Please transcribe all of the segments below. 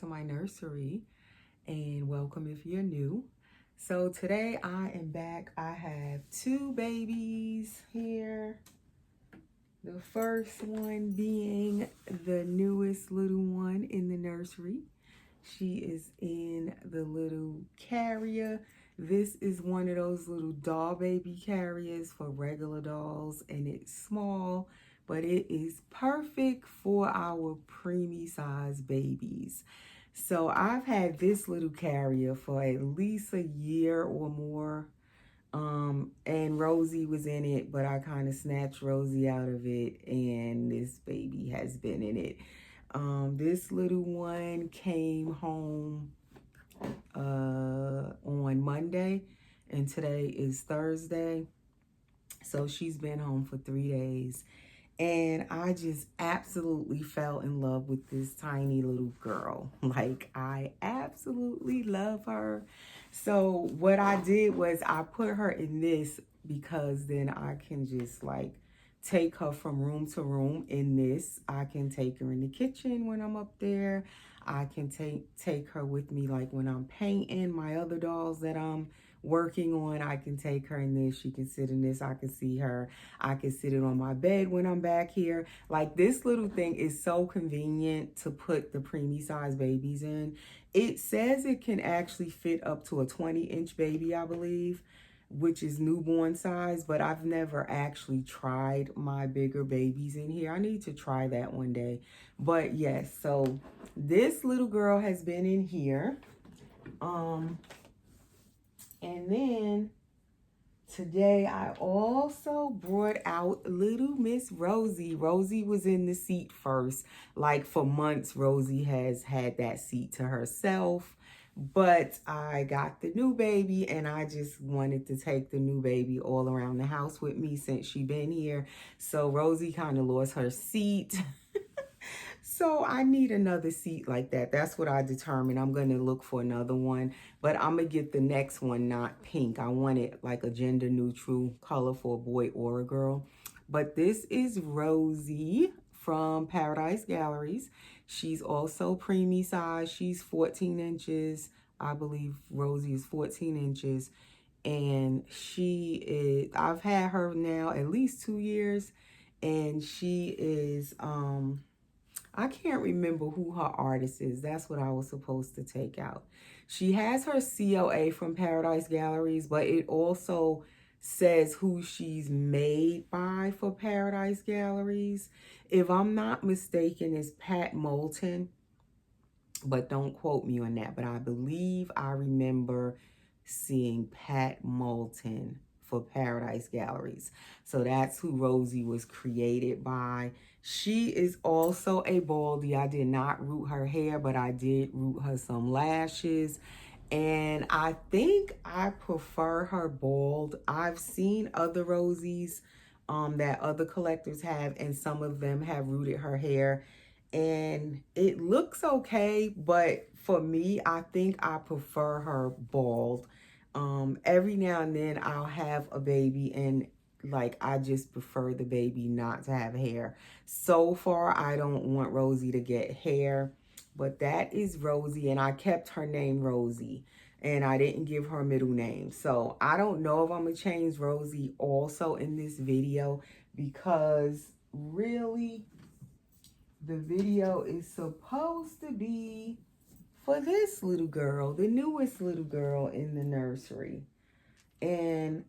to my nursery, and welcome if you're new. So today I am back. I have two babies here. The first one being the newest little one in the nursery. She is in the little carrier. This is one of those little doll baby carriers for regular dolls, and it's small, but it is perfect for our preemie size babies. So I've had this little carrier for at least a year or more. And Rosie was in it, but I kind of snatched Rosie out of it, and this baby has been in it. This little one came home on Monday, and today is Thursday. So she's been home for 3 days. And I just absolutely fell in love with this tiny little girl. Like, I absolutely love her. So what I did was I put her in this because then I can just like take her from room to room in this. I can take her in the kitchen when I'm up there. I can take her with me like when I'm painting my other dolls that I'm working on. I can take her in this. She can sit in this. I can see her. I can sit it on my bed when I'm back here. Like, this little thing is so convenient to put the preemie size babies in. It says it can actually fit up to a 20-inch baby, I believe, which is newborn size, but I've never actually tried my bigger babies in here. I need to try that one day. But yes, so this little girl has been in here. And then today I also brought out little Miss Rosie. Rosie was in the seat first. Like, for months, Rosie has had that seat to herself. But I got the new baby, and I just wanted to take the new baby all around the house with me since she been here. So Rosie kind of lost her seat. So I need another seat like that. That's what I determined. I'm going to look for another one. But I'm going to get the next one not pink. I want it like a gender neutral color for a boy or a girl. But this is Rosie from Paradise Galleries. She's also preemie size. She's 14 inches. I believe Rosie is 14 inches. And she is, I've had her now at least 2 years. And she is, I can't remember who her artist is. That's what I was supposed to take out. She has her COA from Paradise Galleries, but it also says who she's made by for Paradise Galleries. If I'm not mistaken, it's Pat Moulton, but don't quote me on that. But I believe I remember seeing Pat Moulton for Paradise Galleries. So that's who Rosie was created by. She is also a baldy. I did not root her hair, but I did root her some lashes. And I think I prefer her bald. I've seen other Rosies that other collectors have, and some of them have rooted her hair. And it looks okay, but for me, I think I prefer her bald. Every now and then I'll have a baby, and like, I just prefer the baby not to have hair. So far, I don't want Rosie to get hair, but that is Rosie, and I kept her name Rosie, and I didn't give her a middle name. So I don't know if I'm gonna change Rosie also in this video, because really the video is supposed to be for this little girl, the newest little girl in the nursery. And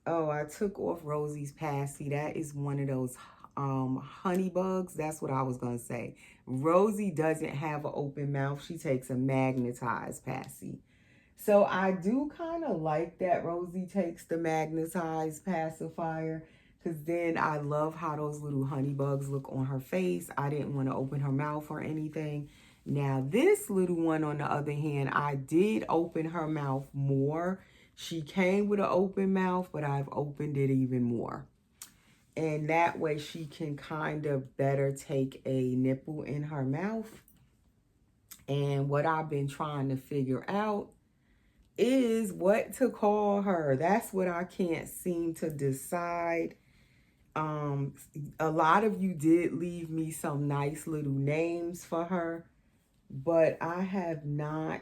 oh, I took off Rosie's passy. That is one of those honey bugs. That's what I was gonna say. Rosie doesn't have an open mouth. She takes a magnetized passy. So I do kind of like that Rosie takes the magnetized pacifier, because then I love how those little honey bugs look on her face. I didn't want to open her mouth or anything. Now, this little one, on the other hand, I did open her mouth more. She came with an open mouth, but I've opened it even more. And that way she can kind of better take a nipple in her mouth. And what I've been trying to figure out is what to call her. That's what I can't seem to decide. A lot of you did leave me some nice little names for her. but I have not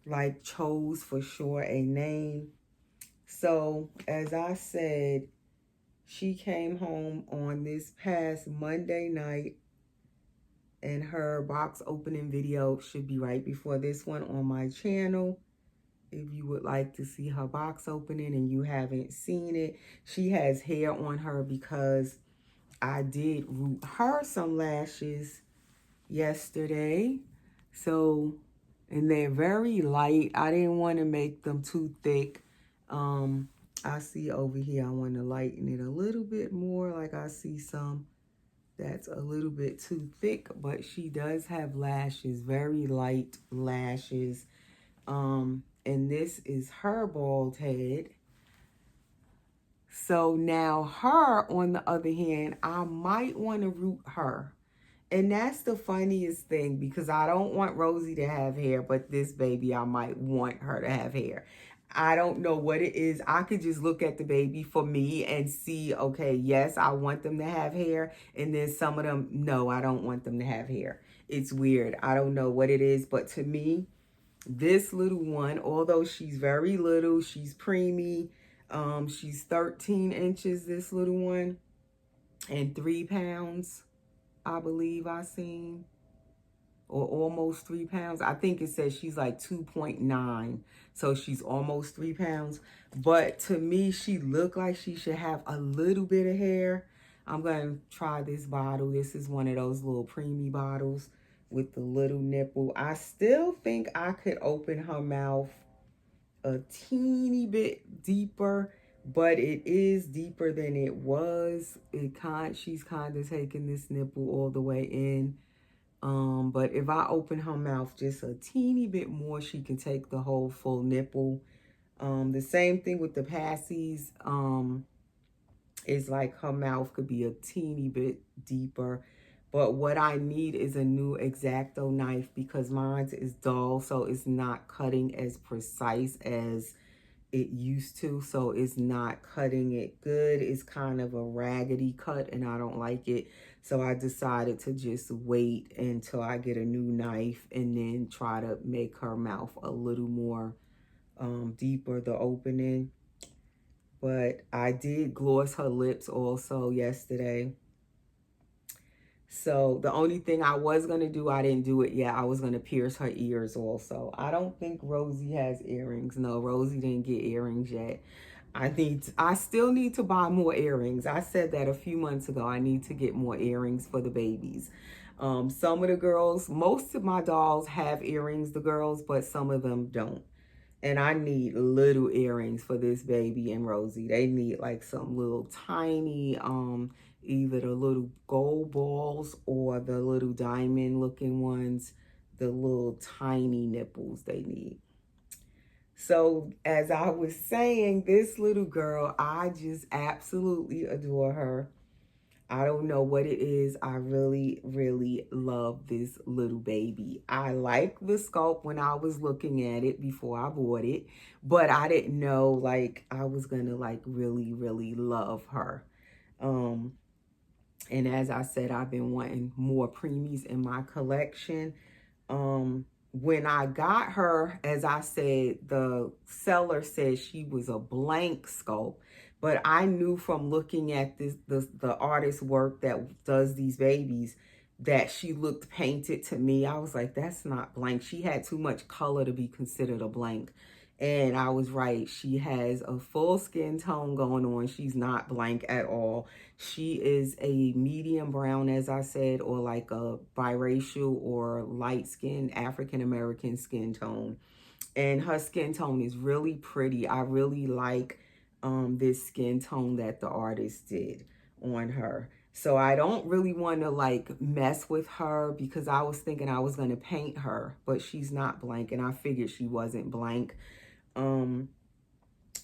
like chose for sure a name. So as I said, she came home on this past Monday night, and her box opening video should be right before this one on my channel. If you would like to see her box opening and you haven't seen it, she has hair on her because I did root her some lashes yesterday. So, and they're very light. I didn't want to make them too thick. I see over here, I want to lighten it a little bit more. Like I see some that's a little bit too thick, but she does have lashes, very light lashes. And this is her bald head. So now her, on the other hand, I might want to root her. And that's the funniest thing, because I don't want Rosie to have hair, but this baby, I might want her to have hair. I don't know what it is. I could just look at the baby for me and see, okay, yes, I want them to have hair. And then some of them, no, I don't want them to have hair. It's weird. I don't know what it is. But to me, this little one, although she's very little, she's preemie. She's 13 inches, this little one, and 3 pounds. I believe I seen, or almost 3 pounds. I think it says she's like 2.9, so she's almost 3 pounds. But to me, she looked like she should have a little bit of hair. I'm gonna try this bottle. This is one of those little preemie bottles with the little nipple. I still think I could open her mouth a teeny bit deeper, but it is deeper than it was. She's kind of taking this nipple all the way in. But if I open her mouth just a teeny bit more, she can take the whole full nipple. The same thing with the passies. It's like her mouth could be a teeny bit deeper. But what I need is a new X-Acto knife, because mine is dull, so it's not cutting as precise as it used to. So it's not cutting it good. It's kind of a raggedy cut, and I don't like it. So I decided to just wait until I get a new knife and then try to make her mouth a little more deeper, the opening. But I did gloss her lips also yesterday. So the only thing I was going to do, I didn't do it yet. I was going to pierce her ears also. I don't think Rosie has earrings. No, Rosie didn't get earrings yet. I still need to buy more earrings. I said that a few months ago. I need to get more earrings for the babies. Some of the girls, most of my dolls have earrings, the girls, but some of them don't. And I need little earrings for this baby and Rosie. They need like some little tiny, either the little gold balls or the little diamond looking ones, the little tiny nipples they need. So as I was saying, this little girl, I just absolutely adore her. I don't know what it is. I really, really love this little baby. I like the sculpt when I was looking at it before I bought it, but I didn't know like I was gonna like really, really love her. And as I said, I've been wanting more preemies in my collection. When I got her, as I said, the seller said she was a blank sculpt, but I knew from looking at the artist's work that does these babies, that she looked painted to me. I was like, that's not blank. She had too much color to be considered a blank. And I was right. She has a full skin tone going on. She's not blank at all. She is a medium brown, as I said, or like a biracial or light skin African American skin tone. And her skin tone is really pretty. I really like this skin tone that the artist did on her. So I don't really want to like mess with her, because I was thinking I was going to paint her, but she's not blank, and I figured she wasn't blank. And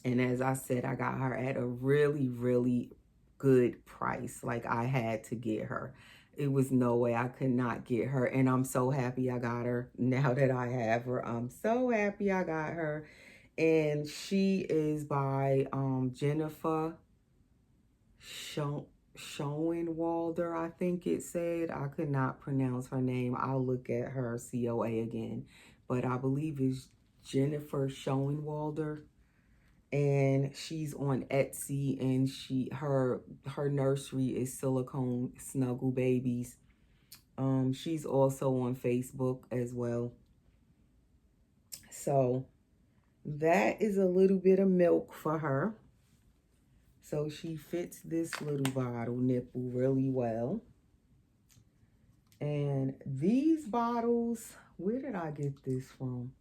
as I said, I got her at a really, really good price. Like, I had to get her. It was no way I could not get her. And I'm so happy I got her now that I have her. I'm so happy I got her. And she is by Jennifer Schoenwalder, I think it said. I could not pronounce her name. I'll look at her COA again. But I believe it's Jennifer Schoenwalder. And she's on Etsy, and her nursery is Silicone Snuggle Babies. She's also on Facebook as well. So that is a little bit of milk for her. So she fits this little bottle nipple really well. And these bottles, where did I get this from?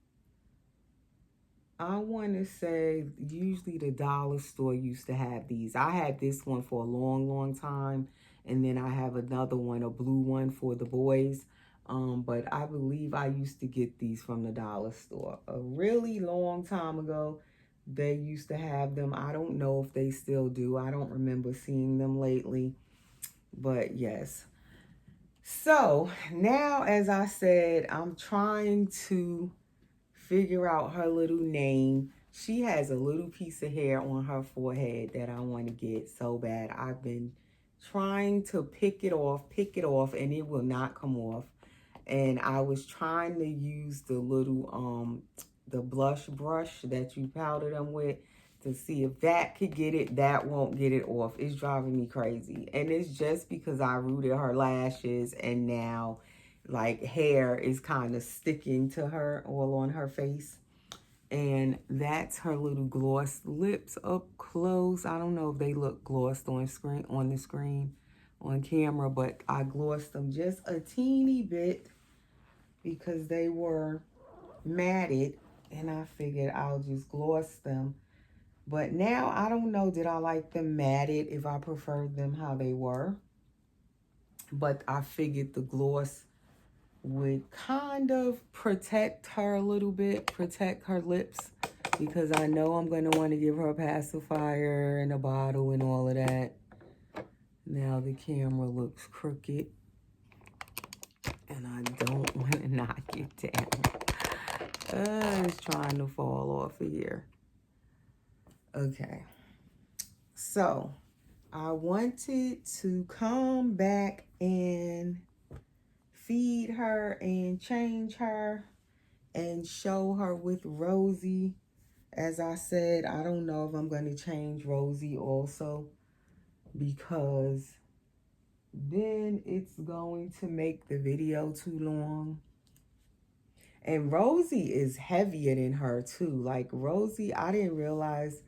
I want to say usually the dollar store used to have these. I had this one for a long, long time. And then I have another one, a blue one for the boys. But I believe I used to get these from the dollar store a really long time ago. They used to have them. I don't know if they still do. I don't remember seeing them lately. But yes. So now, as I said, I'm trying to figure out her little name. She has a little piece of hair on her forehead that I want to get so bad. I've been trying to pick it off, and it will not come off. And I was trying to use the little the blush brush that you powder them with to see if that could get it. That won't get it off. It's driving me crazy. And it's just because I rooted her lashes, and now like hair is kind of sticking to her all on her face. And that's her little gloss lips up close. I don't know if they look glossed on the screen on camera, but I glossed them just a teeny bit because they were matted, and I figured I'll just gloss them. But now I don't know, did I like them matted, if I preferred them how they were. But I figured the gloss would kind of protect her a little bit, protect her lips, because I know I'm going to want to give her a pacifier and a bottle and all of that. Now the camera looks crooked, and I don't want to knock it down. It's trying to fall off of here. Okay. So I wanted to come back and feed her and change her and show her with Rosie. As I said, I don't know if I'm going to change Rosie also, because then it's going to make the video too long. And Rosie is heavier than her too. Like Rosie, I didn't realize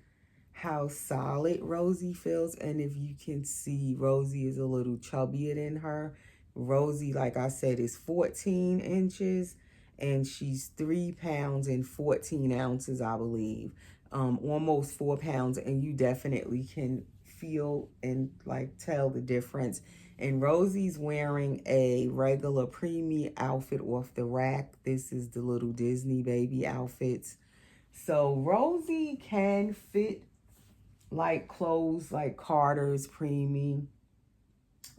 how solid Rosie feels. And if you can see, Rosie is a little chubbier than her. Rosie, like I said, is 14 inches, and she's 3 pounds and 14 ounces, I believe. Almost 4 pounds, and you definitely can feel and like tell the difference. And Rosie's wearing a regular Preemie outfit off the rack. This is the little Disney baby outfits. So Rosie can fit like clothes like Carter's Preemie,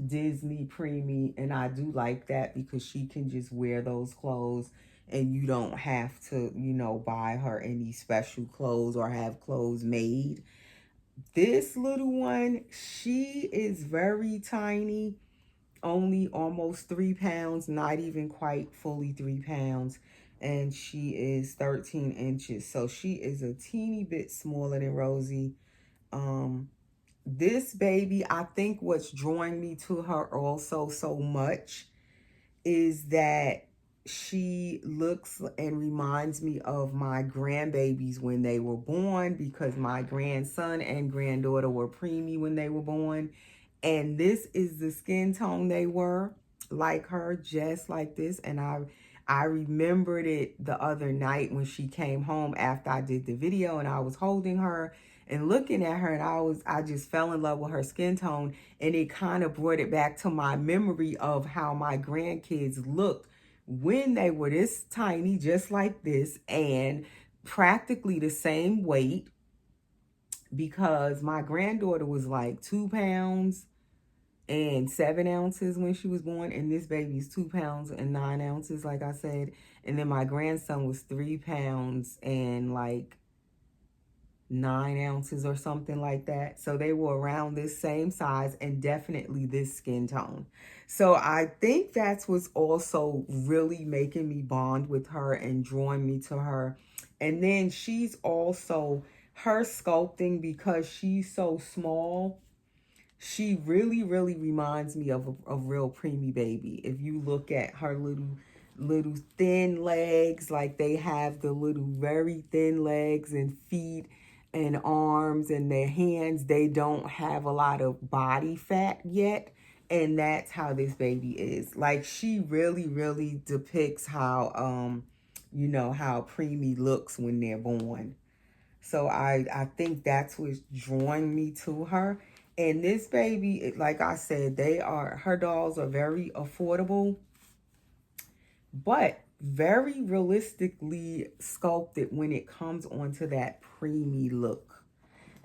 Disney Preemie, and I do like that because she can just wear those clothes and you don't have to, you know, buy her any special clothes or have clothes made. This little one, she is very tiny, only almost 3 pounds, not even quite fully 3 pounds, and she is 13 inches. So she is a teeny bit smaller than Rosie. This baby, I think what's drawing me to her also so much is that she looks and reminds me of my grandbabies when they were born, because my grandson and granddaughter were preemie when they were born. And this is the skin tone they were, like her, just like this. And I remembered it the other night when she came home after I did the video, and I was holding her and looking at her, and I just fell in love with her skin tone, and it kind of brought it back to my memory of how my grandkids looked when they were this tiny, just like this, and practically the same weight, because my granddaughter was like 2 pounds and 7 ounces when she was born, and this baby's 2 pounds and 9 ounces, like I said. And then my grandson was 3 pounds and like 9 ounces or something like that. So they were around this same size and definitely this skin tone. So I think that's what's also really making me bond with her and drawing me to her. And then she's also, her sculpting, because she's so small, she really reminds me of a real preemie baby. If you look at her little thin legs, like they have the little very thin legs and feet and arms, and their hands, they don't have a lot of body fat yet. And that's how this baby is. Like, she really depicts how how preemie looks when they're born. So I think that's what's drawing me to her. And this baby, like I said, her dolls are very affordable, but very realistically sculpted when it comes onto that preemie look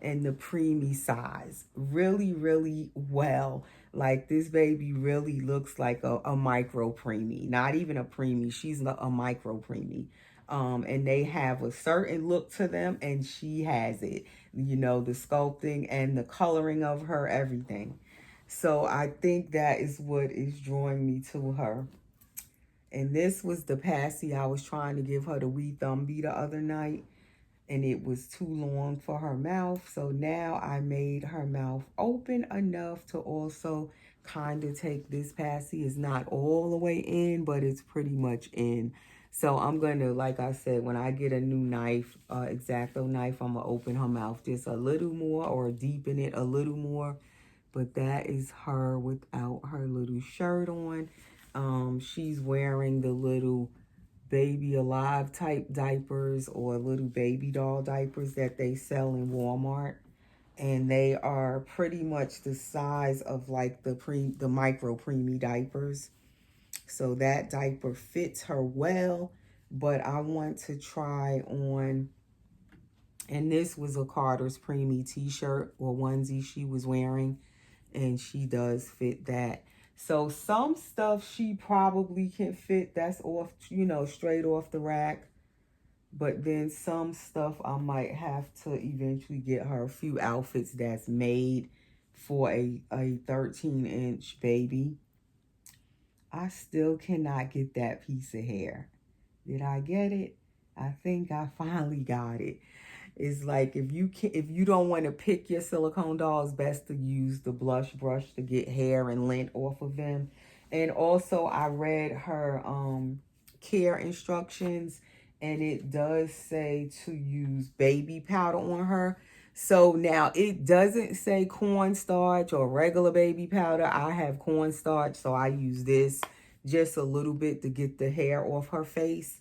and the preemie size. Really well. Like, this baby really looks like a micro preemie, not even a preemie. She's a micro preemie. And they have a certain look to them, and she has it. You know, the sculpting and the coloring of her, everything. So I think that is what is drawing me to her. And this was the passy I was trying to give her the wee thumbie the other night, and it was too long for her mouth. So now I made her mouth open enough to also kind of take this passy. It's not all the way in, but it's pretty much in. So I'm going to, like I said, when I get a new knife, X-Acto knife, I'm going to open her mouth just a little more or deepen it a little more. But that is her without her little shirt on. She's wearing the little Baby Alive type diapers or little baby doll diapers that they sell in Walmart, and they are pretty much the size of like the micro preemie diapers. So that diaper fits her well, but I want to try on, and this was a Carter's preemie t-shirt or onesie she was wearing, and she does fit that. So some stuff she probably can fit, that's off, straight off the rack. But then some stuff I might have to eventually get her a few outfits that's made for a 13-inch baby. I still cannot get that piece of hair. Did I get it? I think I finally got it. It's like, if you don't want to pick your silicone dolls, best to use the blush brush to get hair and lint off of them. And also I read her care instructions, and it does say to use baby powder on her. So now it doesn't say cornstarch or regular baby powder. I have cornstarch, so I use this just a little bit to get the hair off her face.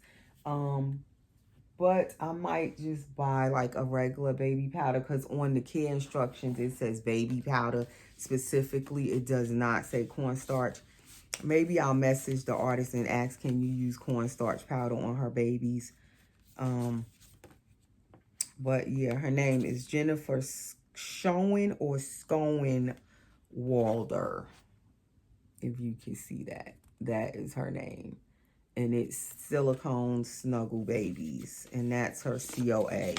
But I might just buy like a regular baby powder, because on the care instructions it says baby powder specifically. It does not say cornstarch. Maybe I'll message the artist and ask, can you use cornstarch powder on her babies? But yeah, her name is Jennifer Schoen or Schoen Walder. If you can see that. That is her name. And it's Silicone Snuggle Babies. And that's her COA.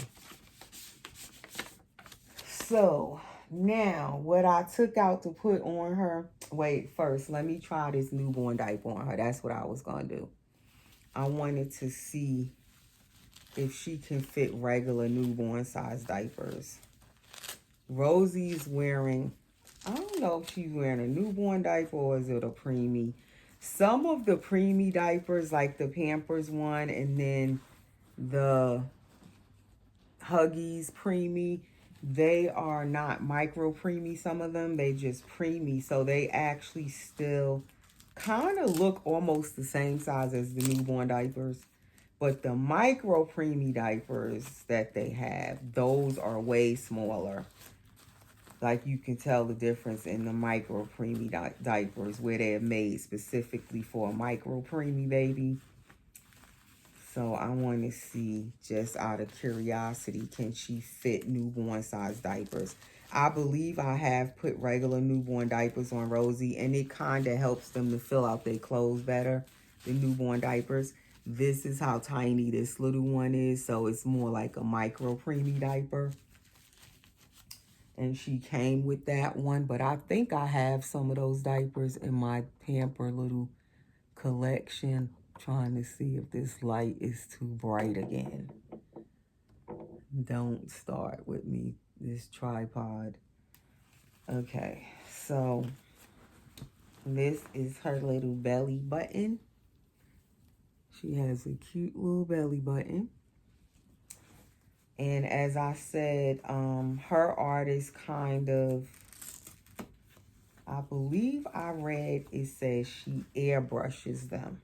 So now what I took out to put on her. Wait, first, let me try this newborn diaper on her. That's what I was going to do. I wanted to see if she can fit regular newborn size diapers. Rosie's wearing, I don't know if she's wearing a newborn diaper or is it a preemie. Some of the preemie diapers, like the Pampers one and then the Huggies preemie, they are not micro preemie. Some of them, they just preemie. So they actually still kind of look almost the same size as the newborn diapers. But the micro preemie diapers that they have, those are way smaller. Like, you can tell the difference in the micro preemie diapers where they're made specifically for a micro preemie baby. So I want to see, just out of curiosity, can she fit newborn size diapers? I believe I have put regular newborn diapers on Rosie, and it kind of helps them to fill out their clothes better, the newborn diapers. This is how tiny this little one is, so it's more like a micro preemie diaper. and she came with that one. But I think I have some of those diapers in my Pamper little collection. Trying to see if this light is too bright again. Don't start with me, this tripod. Okay, so this is her little belly button. She has a cute little belly button. And as I said, her artist kind of, I believe I read it says she airbrushes them.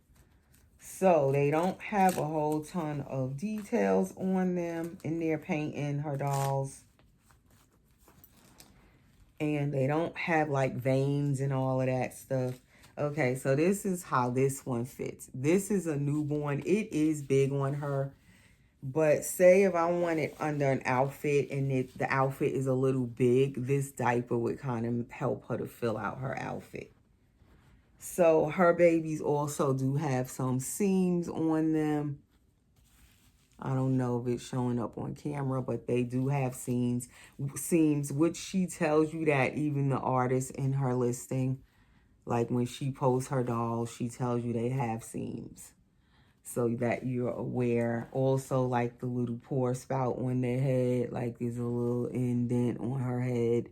So they don't have a whole ton of details on them in their painting her dolls. And they don't have like veins and all of that stuff. Okay, so this is how this one fits. This is a newborn. It is big on her. But say if I want it under an outfit and the outfit is a little big, this diaper would kind of help her to fill out her outfit. So her babies also do have some seams on them. I don't know if it's showing up on camera, but they do have seams, which she tells you that even the artist in her listing, like when she posts her dolls, she tells you they have seams, so that you're aware. Also, like the little pour spout on their head, like there's a little indent on her head.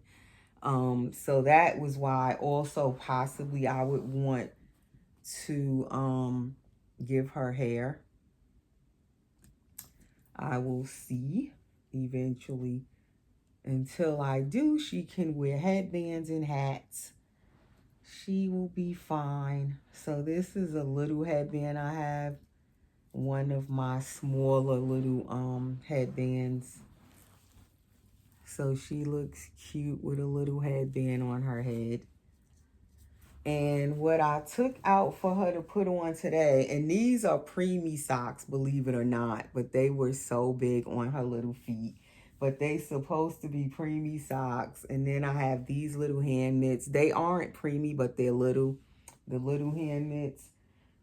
So that was why also possibly I would want to give her hair. I will see eventually. Until I do, she can wear headbands and hats. She will be fine. So this is a little headband I have. One of my smaller little headbands. So she looks cute with a little headband on her head. And what I took out for her to put on today, and these are Preemie socks, believe it or not, but they were so big on her little feet. But they supposed to be Preemie socks. And then I have these little hand mitts. They aren't Preemie, but they're little, the little hand mitts.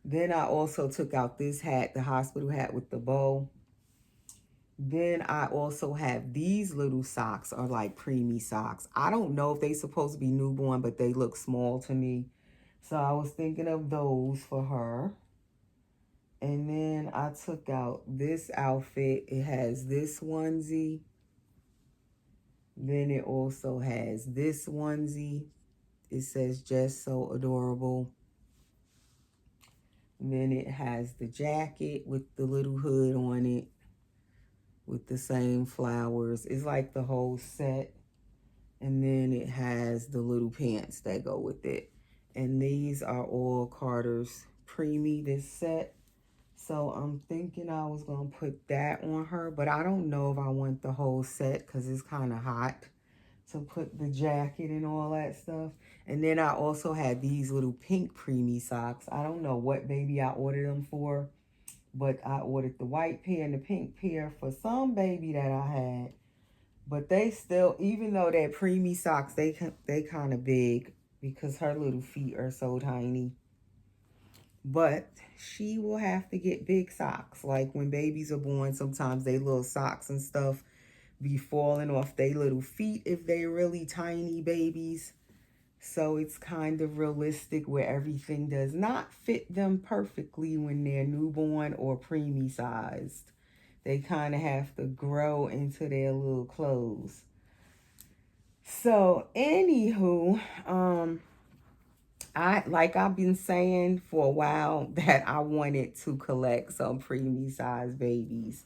Then I also took out this hat, the hospital hat with the bow. Then I also have these little socks are like Preemie socks. I don't know if they're supposed to be newborn, but they look small to me. So I was thinking of those for her. And then I took out this outfit. It has this onesie. Then it also has this onesie. It says just so adorable. And then it has the jacket with the little hood on it with the same flowers. It's like the whole set. And then it has the little pants that go with it. And these are all Carter's Preemie, this set. So I'm thinking I was going to put that on her. But I don't know if I want the whole set because it's kind of hot to put the jacket and all that stuff. And then I also had these little pink Preemie socks. I don't know what baby I ordered them for. But I ordered the white pair and the pink pair for some baby that I had. But they still, even though they're Preemie socks, they kind of big because her little feet are so tiny. But she will have to get big socks. Like when babies are born, sometimes they little socks and stuff be falling off their little feet if they're really tiny babies. So it's kind of realistic where everything does not fit them perfectly when they're newborn or preemie sized. They kind of have to grow into their little clothes. So anywho, I've been saying for a while that I wanted to collect some preemie sized babies.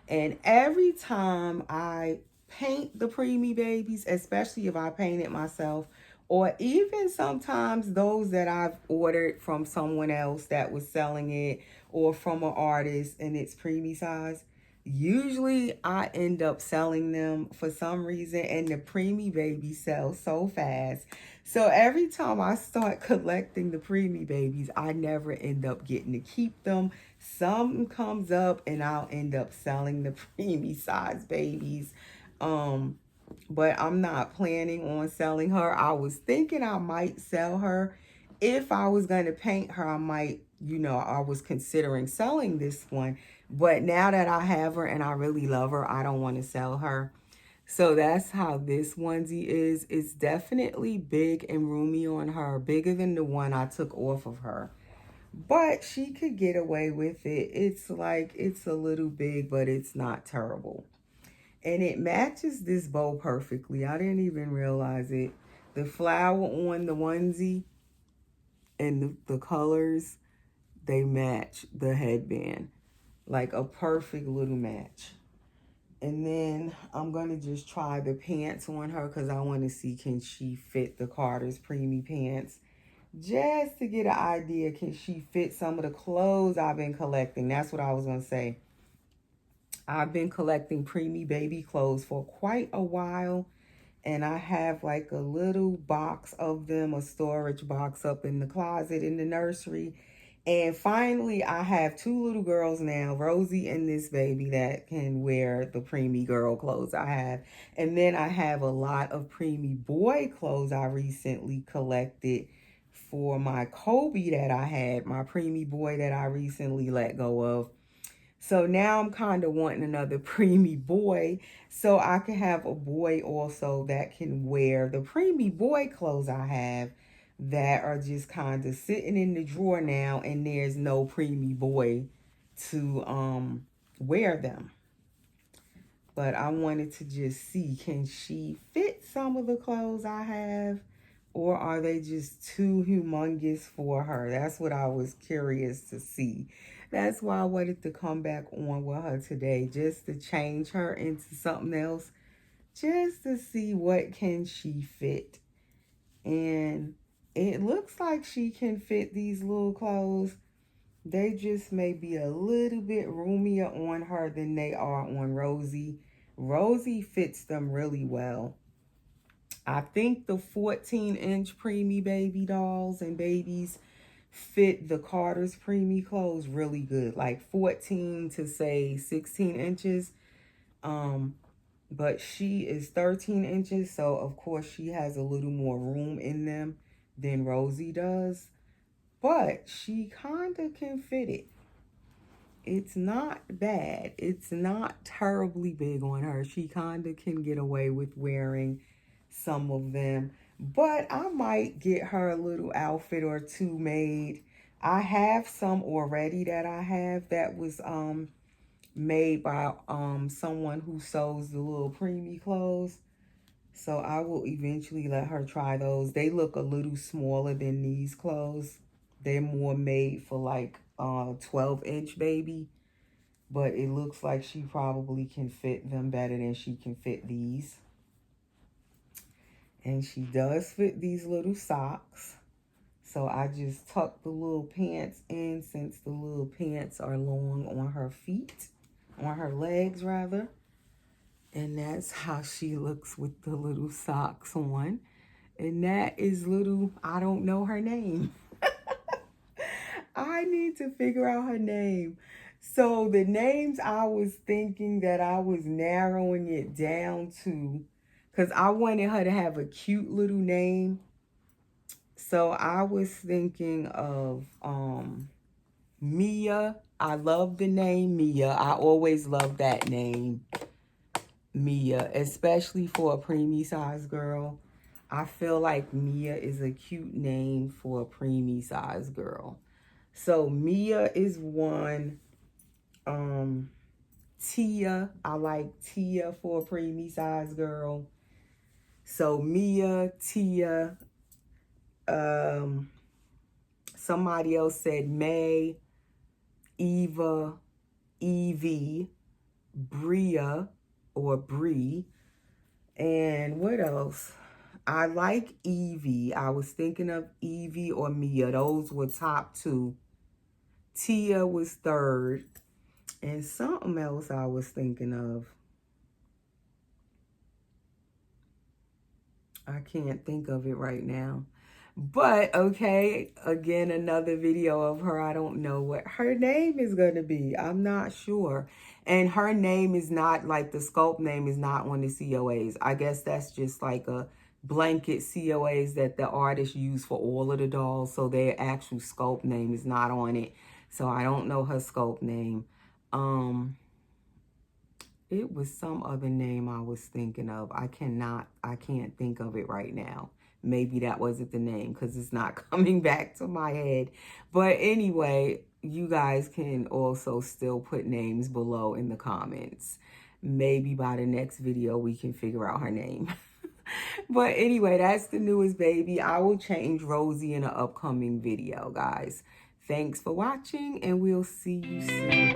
And every time I paint the preemie babies, especially if I paint it myself, or even sometimes those that I've ordered from someone else that was selling it, or from an artist and it's preemie size, usually I end up selling them for some reason, and the preemie babies sell so fast. So every time I start collecting the preemie babies, I never end up getting to keep them. Something comes up and I'll end up selling the preemie size babies. But I'm not planning on selling her. I was thinking I might sell her. If I was going to paint her, I might, I was considering selling this one. But now that I have her and I really love her, I don't want to sell her. So that's how this onesie is. It's definitely big and roomy on her, bigger than the one I took off of her. But she could get away with it. It's like, it's a little big, but it's not terrible. And it matches this bow perfectly. I didn't even realize it. The flower on the onesie and the colors, they match the headband. Like a perfect little match. And then I'm going to just try the pants on her because I want to see, can she fit the Carter's Preemie pants. Just to get an idea, can she fit some of the clothes I've been collecting? That's what I was going to say. I've been collecting Preemie baby clothes for quite a while. And I have like a little box of them, a storage box up in the closet in the nursery. And finally, I have two little girls now, Rosie and this baby, that can wear the Preemie girl clothes I have. And then I have a lot of Preemie boy clothes I recently collected for my Kobe that I had, my Preemie boy that I recently let go of. So now I'm kind of wanting another preemie boy so I can have a boy also that can wear the preemie boy clothes I have that are just kind of sitting in the drawer now, and there's no preemie boy to wear them. But I wanted to just see, can she fit some of the clothes I have, or are they just too humongous for her? That's what I was curious to see. That's why I wanted to come back on with her today, just to change her into something else, just to see what can she fit. And it looks like she can fit these little clothes. They just may be a little bit roomier on her than they are on Rosie. Rosie fits them really well. I think the 14-inch preemie baby dolls and babies fit the Carter's preemie clothes really good. Like 14 to say 16 inches. But she is 13 inches. So of course she has a little more room in them than Rosie does. But she kind of can fit it. It's not bad. It's not terribly big on her. She kind of can get away with wearing some of them. But I might get her a little outfit or two made. I have some already that I have that was made by someone who sews the little preemie clothes. So I will eventually let her try those. They look a little smaller than these clothes. They're more made for like 12-inch baby. But it looks like she probably can fit them better than she can fit these. And she does fit these little socks. So I just tuck the little pants in since the little pants are long on her feet. On her legs, rather. And that's how she looks with the little socks on. And that is little, I don't know her name. I need to figure out her name. So the names I was thinking that I was narrowing it down to, because I wanted her to have a cute little name. So I was thinking of Mia. I love the name Mia. I always love that name, Mia, especially for a preemie size girl. I feel like Mia is a cute name for a preemie size girl. So Mia is one. Tia, I like Tia for a preemie size girl. So Mia, Tia. Somebody else said May, Eva, Evie, Bria or Bree. And what else? I like Evie. I was thinking of Evie or Mia. Those were top two. Tia was third. And something else I was thinking of. I can't think of it right now. But, okay, again, another video of her. I don't know what her name is going to be. I'm not sure. And her name is not, like the sculpt name is not on the COAs. I guess that's just like a blanket COAs that the artist used for all of the dolls. So their actual sculpt name is not on it. So I don't know her sculpt name. It was some other name I was thinking of. I can't think of it right now. Maybe that wasn't the name because it's not coming back to my head. But anyway, you guys can also still put names below in the comments. Maybe by the next video, we can figure out her name. But anyway, that's the newest baby. I will change Rosie in an upcoming video, guys. Thanks for watching, and we'll see you soon.